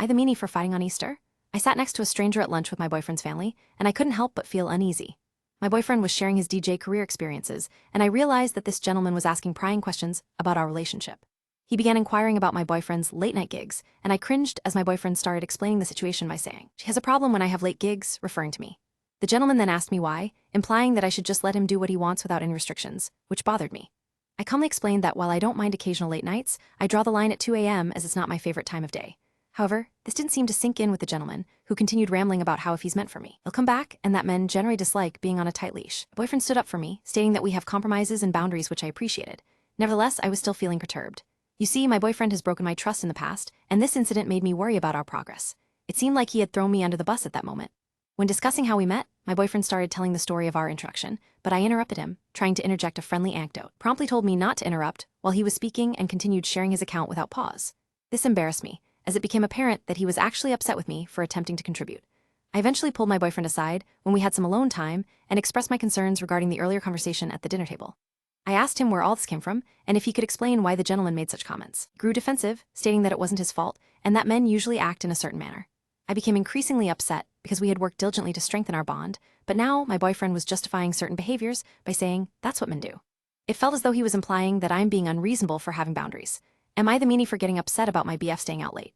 I the meanie for fighting on Easter? I sat next to a stranger at lunch with my boyfriend's family, and I couldn't help but feel uneasy. My boyfriend was sharing his DJ career experiences, and I realized that this gentleman was asking prying questions about our relationship. He began inquiring about my boyfriend's late-night gigs, and I cringed as my boyfriend started explaining the situation by saying, "She has a problem when I have late gigs," referring to me. The gentleman then asked me why, implying that I should just let him do what he wants without any restrictions, which bothered me. I calmly explained that while I don't mind occasional late nights, I draw the line at 2 a.m. as it's not my favorite time of day. However, this didn't seem to sink in with the gentleman, who continued rambling about how if he's meant for me, he'll come back, and that men generally dislike being on a tight leash. My boyfriend stood up for me, stating that we have compromises and boundaries, which I appreciated. Nevertheless, I was still feeling perturbed. You see, my boyfriend has broken my trust in the past, and this incident made me worry about our progress. It seemed like he had thrown me under the bus at that moment. When discussing how we met, my boyfriend started telling the story of our introduction, but I interrupted him, trying to interject a friendly anecdote. Promptly told me not to interrupt while he was speaking and continued sharing his account without pause. This embarrassed me, as it became apparent that he was actually upset with me for attempting to contribute. I eventually pulled my boyfriend aside when we had some alone time and expressed my concerns regarding the earlier conversation at the dinner table. I asked him where all this came from and if he could explain why the gentleman made such comments. He grew defensive, stating that it wasn't his fault and that men usually act in a certain manner. I became increasingly upset because we had worked diligently to strengthen our bond, but now my boyfriend was justifying certain behaviors by saying, "That's what men do." It felt as though he was implying that I'm being unreasonable for having boundaries. Am I the meanie for getting upset about my BF staying out late?